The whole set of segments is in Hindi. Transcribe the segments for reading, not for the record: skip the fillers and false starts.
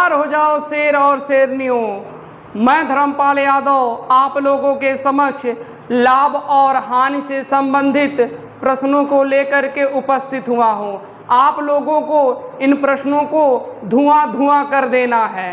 तैयार हो जाओ शेर और शेरनियों, मैं धर्मपाल यादव आप लोगों के समक्ष लाभ और हानि से संबंधित प्रश्नों को लेकर के उपस्थित हुआ हूँ। आप लोगों को इन प्रश्नों को धुआं धुआं कर देना है।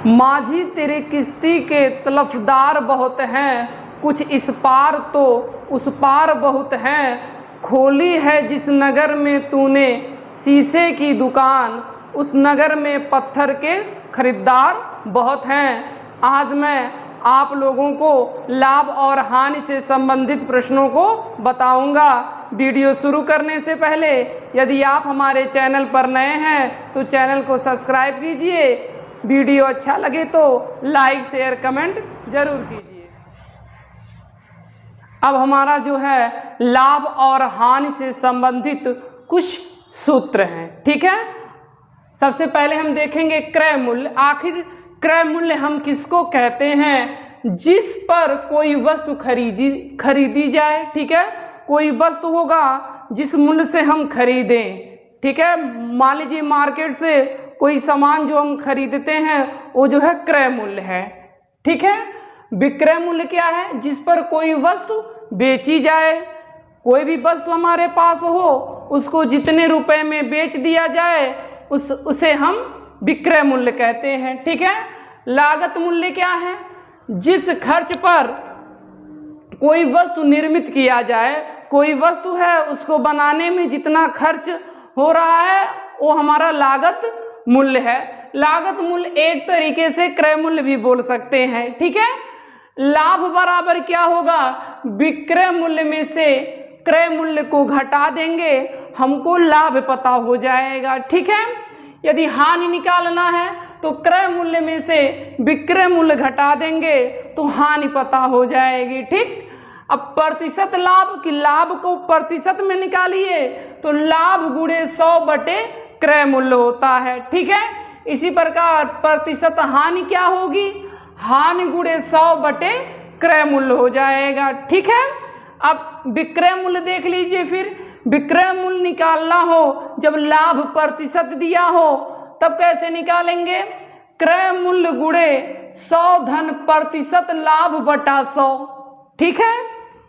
माझी तेरे किश्ती के तलफदार बहुत हैं, कुछ इस पार तो उस पार बहुत हैं। खोली है जिस नगर में तूने शीशे की दुकान, उस नगर में पत्थर के खरीदार बहुत हैं। आज मैं आप लोगों को लाभ और हानि से संबंधित प्रश्नों को बताऊंगा। वीडियो शुरू करने से पहले यदि आप हमारे चैनल पर नए हैं तो चैनल को सब्सक्राइब कीजिए। वीडियो अच्छा लगे तो लाइक शेयर कमेंट जरूर कीजिए। अब हमारा जो है लाभ और हानि से संबंधित कुछ सूत्र हैं, ठीक है। सबसे पहले हम देखेंगे क्रय मूल्य। आखिर क्रय मूल्य हम किसको कहते हैं? जिस पर कोई वस्तु खरीदी जाए, ठीक है। कोई वस्तु होगा जिस मूल्य से हम खरीदें, ठीक है। मान लीजिए मार्केट से कोई सामान जो हम खरीदते हैं वो जो है क्रय मूल्य है, ठीक है। विक्रय मूल्य क्या है? जिस पर कोई वस्तु बेची जाए। कोई भी वस्तु हमारे पास हो उसको जितने रुपए में बेच दिया जाए उसे हम विक्रय मूल्य कहते हैं, ठीक है। लागत मूल्य क्या है? जिस खर्च पर कोई वस्तु निर्मित किया जाए, कोई वस्तु है उसको बनाने में जितना खर्च हो रहा है वो हमारा लागत मूल्य है। लागत मूल्य एक तरीके से क्रय मूल्य भी बोल सकते हैं, ठीक है। लाभ बराबर क्या होगा? विक्रय मूल्य में से क्रय मूल्य को घटा देंगे, हमको लाभ पता हो जाएगा, ठीक है। यदि हानि निकालना है तो क्रय मूल्य में से विक्रय मूल्य घटा देंगे तो हानि पता हो जाएगी, ठीक। अब प्रतिशत लाभ की लाभ को प्रतिशत में निकालिए तो लाभ गुणे 100 बटे क्रय मूल्य होता है, ठीक है। इसी प्रकार प्रतिशत हानि क्या होगी? हानि गुणे 100 बटे क्रय मूल्य हो जाएगा, ठीक है। अब विक्रय मूल्य देख लीजिए। फिर विक्रय मूल्य निकालना हो, जब लाभ प्रतिशत दिया हो तब कैसे निकालेंगे? क्रय मूल्य गुणे 100 धन प्रतिशत लाभ बटा 100, ठीक है।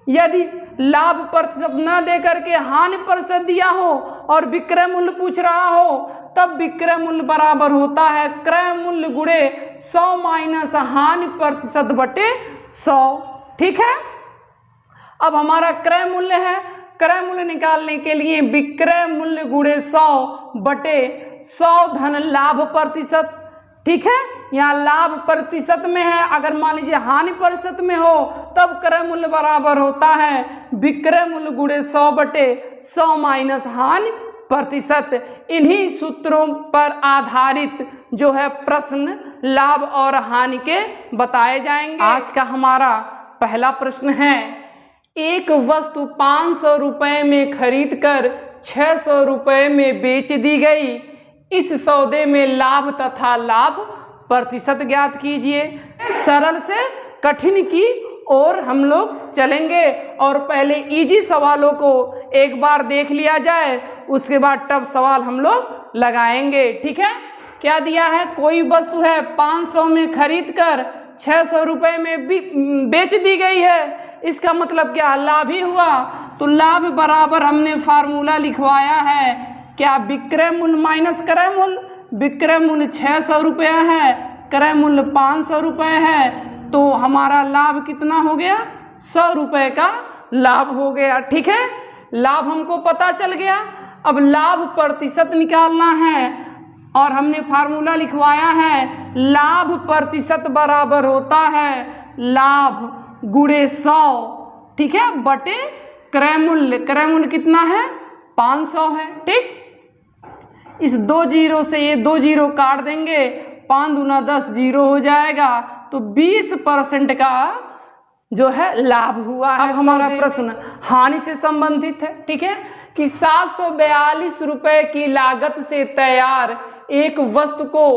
यदि लाभ प्रतिशत न दे करके हानि प्रतिशत दिया हो और विक्रय मूल्य पूछ रहा हो तब विक्रय मूल्य बराबर होता है क्रय मूल्य गुणे 100 माइनस हानि प्रतिशत बटे 100, ठीक है। अब हमारा क्रय मूल्य है। क्रय मूल्य निकालने के लिए विक्रय मूल्य गुणे 100 बटे 100 धन लाभ प्रतिशत, ठीक है। यहाँ लाभ प्रतिशत में है, अगर मान लीजिए हानि प्रतिशत में हो तब क्रय मूल्य बराबर होता है विक्रय मूल्य गुणे 100 बटे 100 माइनस हानि प्रतिशत। इन्हीं सूत्रों पर आधारित जो है प्रश्न लाभ और हानि के बताए जाएंगे। आज का हमारा पहला प्रश्न है, एक वस्तु 500 रुपए में खरीद कर 600 रुपए में बेच दी गई। इस सौदे में लाभ तथा लाभ प्रतिशत ज्ञात कीजिए। सरल से कठिन की ओर हम लोग चलेंगे और पहले इजी सवालों को एक बार देख लिया जाए, उसके बाद टफ सवाल हम लोग लगाएंगे, ठीक है। क्या दिया है? कोई वस्तु है 500 में खरीद कर 600 रुपए में बेच दी गई है। इसका मतलब क्या? लाभ ही हुआ। तो लाभ बराबर हमने फार्मूला लिखवाया है क्या? विक्रय मूल्य माइनस क्रय मूल्य। विक्रय मूल्य 600 रुपया है, क्रय मूल्य 500 रुपये है, तो हमारा लाभ कितना हो गया? 100 रुपये का लाभ हो गया, ठीक है। लाभ हमको पता चल गया। अब लाभ प्रतिशत निकालना है और हमने फार्मूला लिखवाया है लाभ प्रतिशत बराबर होता है लाभ गुणे 100, ठीक है, बटे क्रय मूल्य। क्रय मूल्य कितना है? 500 है, ठीक। इस 2 जीरो से ये 2 जीरो काट देंगे, 5 दूना 10 जीरो हो जाएगा, तो 20% का जो है लाभ हुआ है। अब हमारा प्रश्न हानि से संबंधित है, ठीक है, कि 742 रुपए की लागत से तैयार एक वस्तु को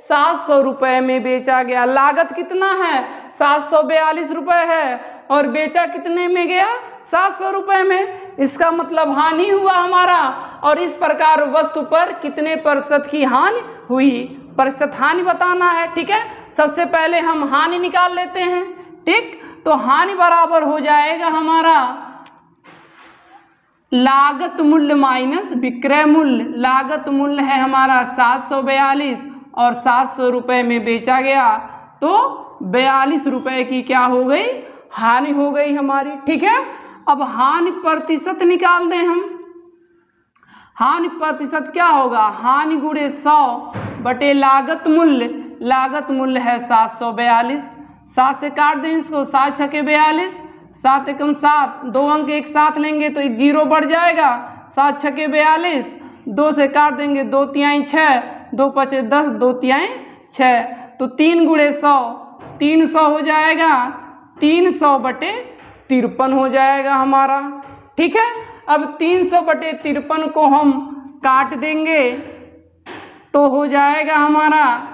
700 रुपए में बेचा गया। लागत कितना है? 742 रुपए है और बेचा कितने में गया? 700 रुपए में। इसका मतलब हानि हुआ हमारा। और इस प्रकार वस्तु पर कितने प्रतिशत की हानि हुई? प्रतिशत हानि बताना है। ठीक है, सबसे पहले हम हानि निकाल लेते हैं। ठीक, तो हानि बराबर हो जाएगा हमारा लागत मूल्य माइनस विक्रय मूल्य। लागत मूल्य है हमारा 742 और 700 रुपये में बेचा गया, तो 42 रुपये की क्या हो गई, हानि हो गई हमारी। ठीक है, अब हानि प्रतिशत निकाल दें हम। हानि प्रतिशत क्या होगा, हानि गुणे 100 बटे लागत मूल्य। लागत मूल्य है 742, 7 से काट दें इसको, 7 छके 42, 7 एकम 7, 2 अंक एक साथ लेंगे तो एक जीरो बढ़ जाएगा, 7 छके 42, 2 से काट देंगे 2 तिहाई 6, 2 पचे 10, 2 तिहाई 6, तो 3 गुणे 100 300 हो जाएगा, 300 बटे 53 हो जाएगा हमारा। ठीक है, अब 300 बटे 53 को हम काट देंगे तो हो जाएगा हमारा,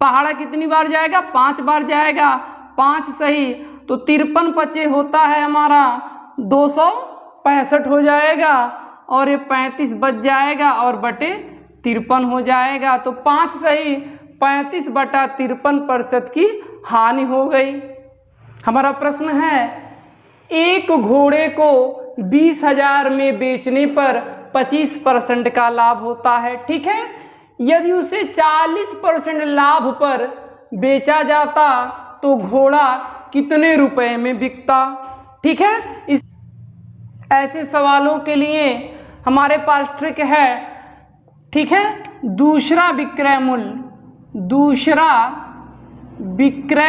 पहाड़ा कितनी बार जाएगा, 5 बार जाएगा, 5 सही, तो 53 पचे होता है हमारा 265 हो जाएगा, और ये 35 बच जाएगा और बटे 53 हो जाएगा, तो 5 सही 35 बटा 53% की हानि हो गई। हमारा प्रश्न है, एक घोड़े को 20,000 में बेचने पर 25% का लाभ होता है। ठीक है, यदि उसे 40% लाभ पर बेचा जाता तो घोड़ा कितने रुपए में बिकता। ठीक है, इस ऐसे सवालों के लिए हमारे पास ट्रिक है। ठीक है, दूसरा विक्रय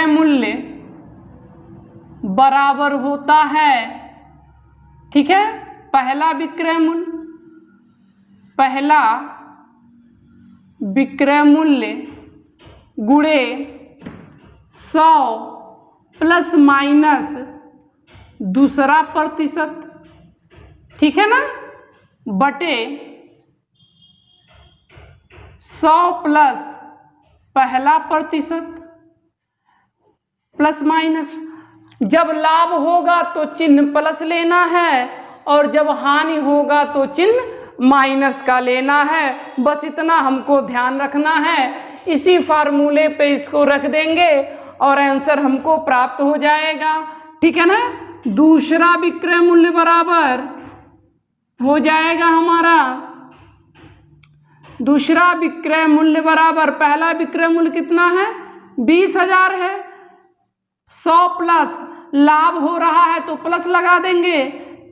मूल्य बराबर होता है, ठीक है, पहला विक्रय मूल्य गुणे 100 प्लस माइनस दूसरा प्रतिशत, ठीक है ना, बटे 100 प्लस पहला प्रतिशत प्लस माइनस। जब लाभ होगा तो चिन्ह प्लस लेना है और जब हानि होगा तो चिन्ह माइनस का लेना है। बस इतना हमको ध्यान रखना है। इसी फार्मूले पे इसको रख देंगे और आंसर हमको प्राप्त हो जाएगा। ठीक है ना, दूसरा विक्रय मूल्य बराबर हो जाएगा हमारा, दूसरा विक्रय मूल्य बराबर पहला विक्रय मूल्य कितना है, 20,000 है, 100 प्लस लाभ हो रहा है तो प्लस लगा देंगे।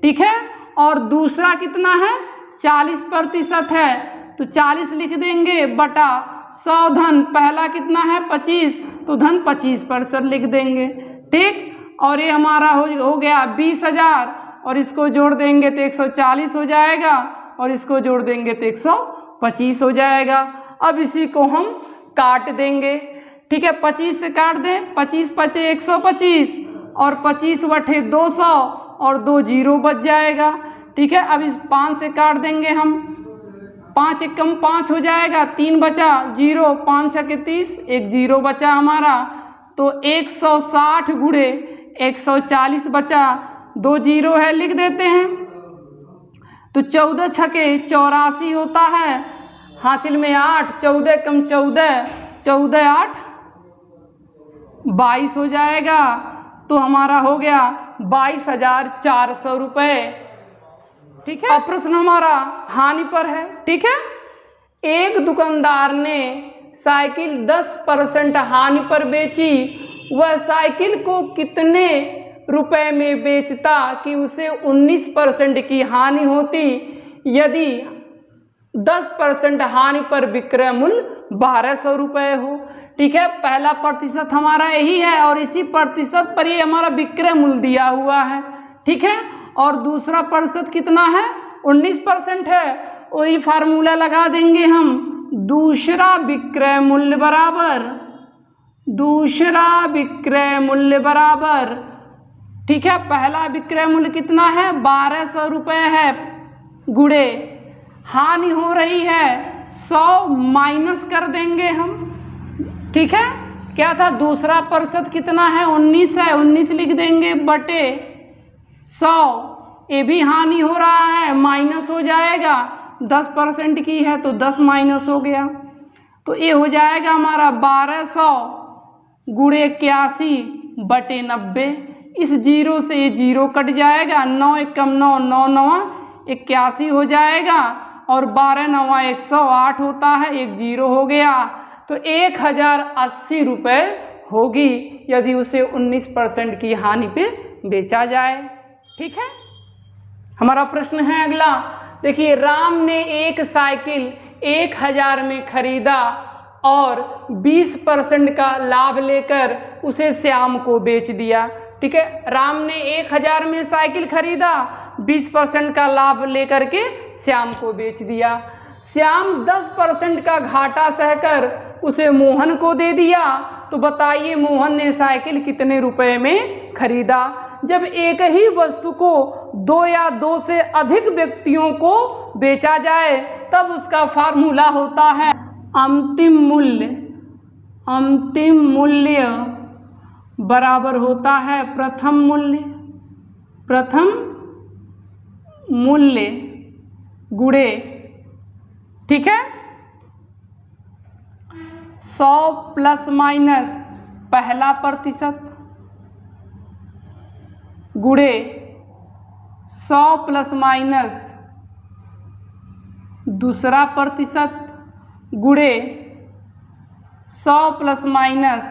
ठीक है, और दूसरा कितना है, 40% है तो 40 लिख देंगे बटा 100 धन पहला कितना है 25, तो धन 25% लिख देंगे। ठीक, और ये हमारा हो गया 20,000 और इसको जोड़ देंगे तो 140 हो जाएगा और इसको जोड़ देंगे तो 125 हो जाएगा। अब इसी को हम काट देंगे। ठीक है, 25 से काट दें, 25 पचे 125 और 25 बटे 200 और 2 जीरो बच जाएगा। ठीक है, अब इस 5 से काट देंगे हम, 5 एकम 5 हो जाएगा, 3 बचा, 0, 5 छके 30, 1 जीरो बचा हमारा, तो 160 गुणे 140 बचा, 2 जीरो है लिख देते हैं, तो 14 छके 84 होता है, हासिल में 8, 14 कम 14, 14 8 22 हो जाएगा, तो हमारा हो गया 22,400 रुपये। ठीक है, अब प्रश्न हमारा हानि पर है। ठीक है, एक दुकानदार ने साइकिल 10% हानि पर बेची, वह साइकिल को कितने रुपए में बेचता कि उसे 19% की हानि होती यदि 10% हानि पर विक्रय मूल्य 1200 रुपये हो। ठीक है, पहला प्रतिशत हमारा यही है और इसी प्रतिशत पर ये हमारा विक्रय मूल्य दिया हुआ है। ठीक है, और दूसरा प्रतिशत कितना है, 19% है, वही फार्मूला लगा देंगे हम, दूसरा विक्रय मूल्य बराबर, ठीक है, पहला विक्रय मूल्य कितना है 1200 रुपये है, गुणे हानि हो रही है 100 माइनस कर देंगे हम। ठीक है, क्या था, दूसरा प्रतिशत कितना है 19 है, 19 लिख देंगे बटे 100, ये भी हानि हो रहा है माइनस हो जाएगा, 10% की है तो 10 माइनस हो गया। तो ये हो जाएगा हमारा 1200 गुणे 81/90। इस जीरो से ये जीरो कट जाएगा, 9 एकम 9, 9 9 81 हो जाएगा, और 12 9 108 होता है, एक जीरो हो गया। तो 1080 रुपये होगी यदि उसे 19% की हानि पे बेचा जाए। ठीक है, हमारा प्रश्न है अगला। देखिए, राम ने एक साइकिल 1000 में खरीदा और 20% का लाभ लेकर उसे श्याम को बेच दिया। ठीक है, राम ने 1000 में साइकिल खरीदा, 20% का लाभ लेकर के श्याम को बेच दिया। श्याम 10% का घाटा सहकर उसे मोहन को दे दिया। तो बताइए मोहन ने साइकिल कितने रुपए में खरीदा? जब एक ही वस्तु को 2 या 2 से अधिक व्यक्तियों को बेचा जाए तब उसका फार्मूला होता है अंतिम मूल्य बराबर होता है प्रथम मूल्य गुणे, ठीक है, 100 प्लस माइनस पहला प्रतिशत गुणे 100 प्लस माइनस दूसरा प्रतिशत गुणे 100 प्लस माइनस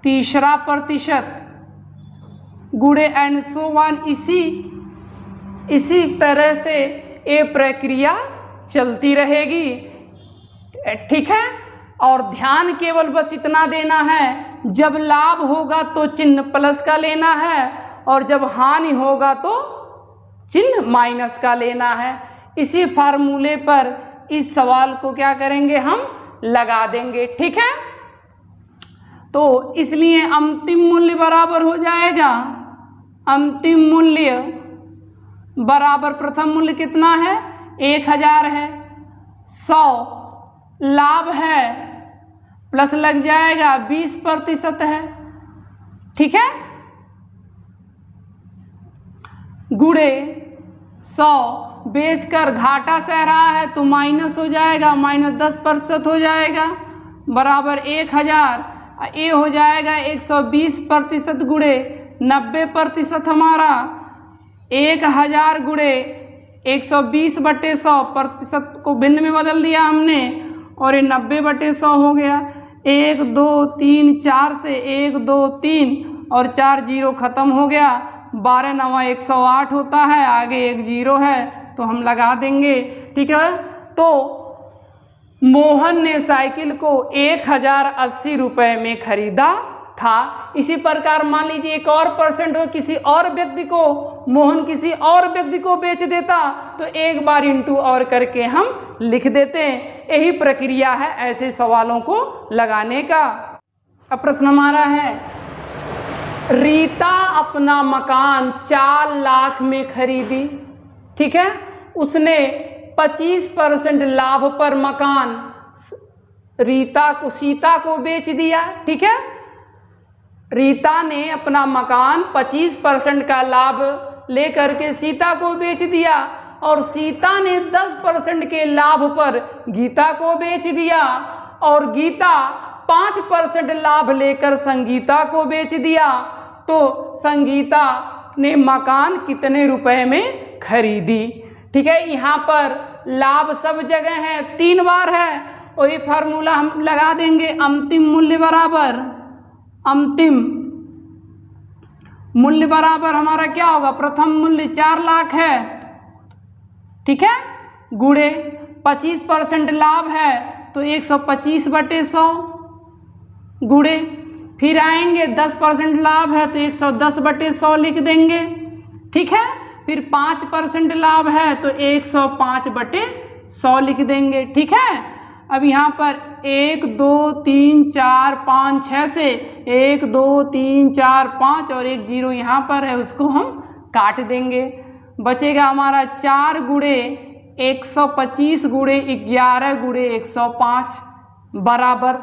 तीसरा प्रतिशत गुणे एंड सो ऑन। इसी तरह से ये प्रक्रिया चलती रहेगी। ठीक है, और ध्यान केवल बस इतना देना है, जब लाभ होगा तो चिन्ह प्लस का लेना है और जब हानि होगा तो चिन्ह माइनस का लेना है। इसी फार्मूले पर इस सवाल को क्या करेंगे, हम लगा देंगे। ठीक है, तो इसलिए अंतिम मूल्य बराबर हो जाएगा, अंतिम मूल्य बराबर प्रथम मूल्य कितना है 1000 है, 100 लाभ है प्लस लग जाएगा 20% है। ठीक है, गुणे 100 बेचकर घाटा सह रहा है तो माइनस हो जाएगा, माइनस 10% हो जाएगा बराबर 1000। ये हो जाएगा 120% गुणे 90% हमारा 1000 गुणे 120/100 प्रतिशत को भिन्न में बदल दिया हमने और ये 90/100 हो गया। 1 2 3 4 से 1 2 3 और 4 जीरो खत्म हो गया, 12 9 108 होता है, आगे एक जीरो है तो हम लगा देंगे। ठीक है, तो मोहन ने साइकिल को 1080 रुपये में खरीदा था। इसी प्रकार मान लीजिए एक और परसेंट हो, किसी और व्यक्ति को, मोहन किसी और व्यक्ति को बेच देता तो एक बार इंटू और करके हम लिख देते हैं। यही प्रक्रिया है ऐसे सवालों को लगाने का। अब प्रश्न हमारा है, रीता अपना मकान 4 लाख में खरीदी। ठीक है, उसने 25% लाभ पर मकान सीता को बेच दिया। ठीक है, रीता ने अपना मकान 25% का लाभ लेकर के सीता को बेच दिया और सीता ने 10% के लाभ पर गीता को बेच दिया और गीता 5% लाभ लेकर संगीता को बेच दिया। तो संगीता ने मकान कितने रुपए में खरीदी? ठीक है, यहाँ पर लाभ सब जगह है, 3 बार है, वही फार्मूला हम लगा देंगे। अंतिम मूल्य बराबर हमारा क्या होगा, प्रथम मूल्य 4 लाख है। ठीक है, गुणे 25% लाभ है तो 125/100 गुणे, फिर आएंगे 10% लाभ है तो 110/100 लिख देंगे। ठीक है, फिर 5% लाभ है तो 105/100 लिख देंगे। ठीक है, अब यहाँ पर 1 2 3 4 5 6 से 1 2 3 4 5 और एक जीरो यहाँ पर है, उसको हम काट देंगे। बचेगा हमारा 4 गुणे 125 गुणे 11 गुणे 105 बराबर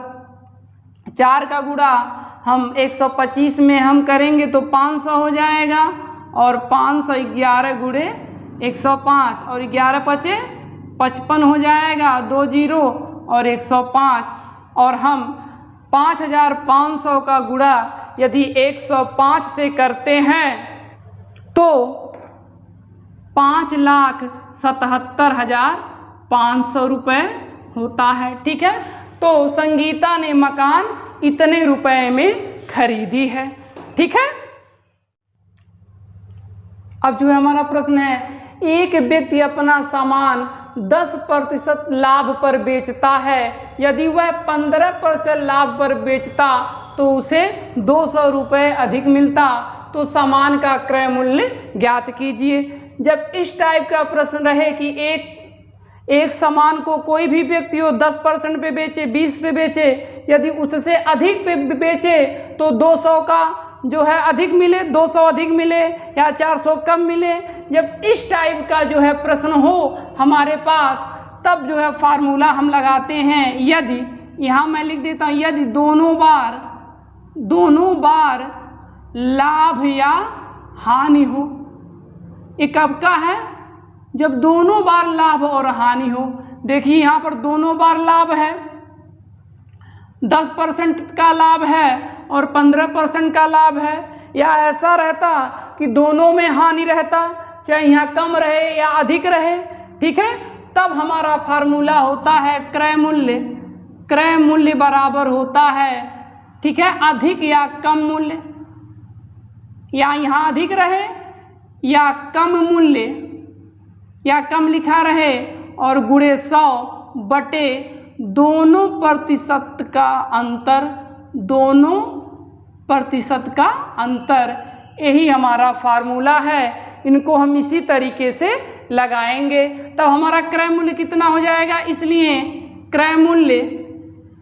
4 का गुणा हम 125 में हम करेंगे तो 500 हो जाएगा और 511 गुणे 105 और 11 × 5 = 55 हो जाएगा, 2 जीरो और 105 और हम 5,500 का गुणा यदि 105 से करते हैं तो 5,77,500 रुपये होता है। ठीक है, तो संगीता ने मकान इतने रुपए में खरीदी है। ठीक है, अब जो है हमारा प्रश्न है, एक व्यक्ति अपना सामान 10% लाभ पर बेचता है, यदि वह 15% लाभ पर बेचता तो उसे 200 रुपये अधिक मिलता, तो सामान का क्रय मूल्य ज्ञात कीजिए। जब इस टाइप का प्रश्न रहे कि एक सामान को कोई भी व्यक्ति हो 10% पे बेचे, 20 पे बेचे, यदि उससे अधिक पे बेचे तो 200 का जो है अधिक मिले, 200 अधिक मिले या 400 कम मिले। जब इस टाइप का जो है प्रश्न हो हमारे पास, तब जो है फार्मूला हम लगाते हैं। यदि, यहाँ मैं लिख देता हूँ, यदि दोनों बार लाभ या हानि हो। ये कब का है? जब दोनों बार लाभ और हानि हो। देखिए यहाँ पर दोनों बार लाभ है, 10% का लाभ है और 15% का लाभ है, या ऐसा रहता कि दोनों में हानि रहता, चाहे यहाँ कम रहे या अधिक रहे। ठीक है, तब हमारा फार्मूला होता है क्रय मूल्य बराबर होता है, ठीक है, अधिक या कम मूल्य, या यहाँ अधिक रहे या कम मूल्य या कम लिखा रहे और गुणे 100 बटे दोनों प्रतिशत का अंतर, यही हमारा फार्मूला है। इनको हम इसी तरीके से लगाएंगे, तब हमारा क्रय मूल्य कितना हो जाएगा। इसलिए क्रय मूल्य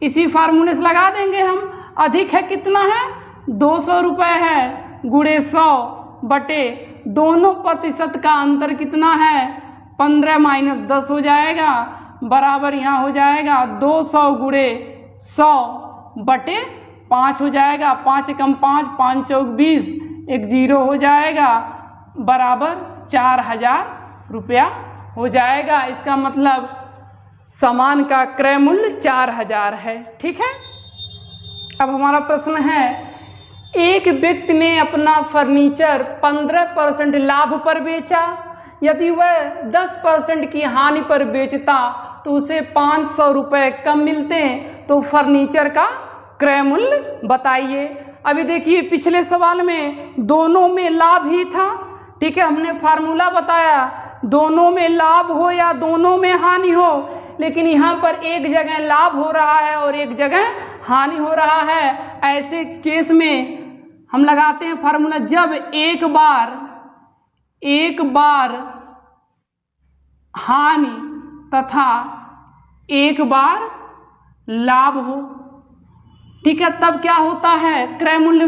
इसी फार्मूले से लगा देंगे हम। अधिक है, कितना है, 200 रुपये है, गुणे 100 बटे दोनों प्रतिशत का अंतर कितना है, 15 माइनस 10 हो जाएगा, बराबर यहाँ हो जाएगा 200 गुणे 100 बटे 5 हो जाएगा, 5 कम 5, 5 चौक 20, एक 0 हो जाएगा, बराबर 4,000 रुपया हो जाएगा। इसका मतलब सामान का क्रय मूल्य 4,000 है। ठीक है, अब हमारा प्रश्न है, एक व्यक्ति ने अपना फर्नीचर 15% लाभ पर बेचा, यदि वह 10% की हानि पर बेचता तो उसे 500 रुपये कम मिलते हैं, तो फर्नीचर का क्रय मूल्य बताइए। अभी देखिए पिछले सवाल में दोनों में लाभ ही था। ठीक है, हमने फार्मूला बताया दोनों में लाभ हो या दोनों में हानि हो, लेकिन यहाँ पर एक जगह लाभ हो रहा है और एक जगह हानि हो रहा है। ऐसे केस में हम लगाते हैं फार्मूला, जब एक बार हानि तथा एक बार लाभ हो। ठीक है, तब क्या होता है, क्रय मूल्य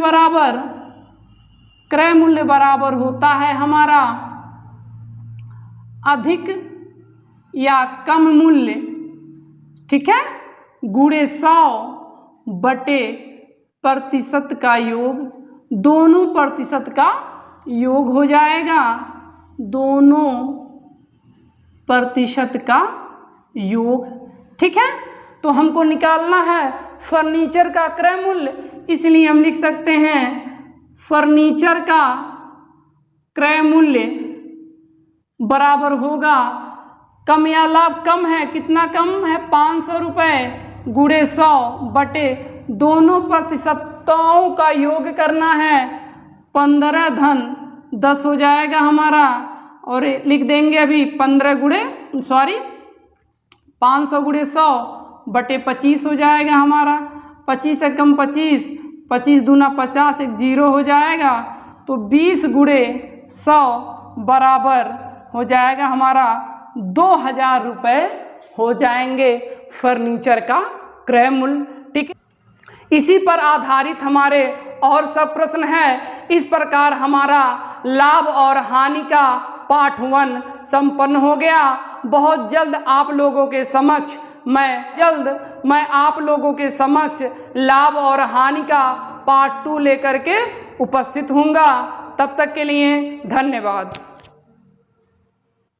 बराबर होता है हमारा अधिक या कम मूल्य, ठीक है, गुणे 100 बटे प्रतिशत का योग, दोनों प्रतिशत का योग हो जाएगा, दोनों प्रतिशत का योग। ठीक है, तो हमको निकालना है फर्नीचर का क्रय मूल्य, इसलिए हम लिख सकते हैं फर्नीचर का क्रय मूल्य बराबर होगा, कम या लाभ, कम है, कितना कम है, 500 रुपये गुणे 100 बटे दोनों प्रतिशतों का योग करना है, 15 धन 10 हो जाएगा हमारा, और लिख देंगे अभी 500 गुणे 100 बटे 25 हो जाएगा हमारा, 25 से कम 25, 25 दूना 50, एक 0 हो जाएगा, तो 20 गुणे 100 बराबर हो जाएगा हमारा 2,000 रुपये हो जाएंगे फर्नीचर का क्रय मूल्य। ठीक है, इसी पर आधारित हमारे और सब प्रश्न है। इस प्रकार हमारा लाभ और हानि का पाठ 1 संपन्न हो गया। बहुत जल्द आप लोगों के समक्ष मैं आप लोगों के समक्ष लाभ और हानि का पार्ट 2 लेकर के उपस्थित हूँगा। तब तक के लिए धन्यवाद।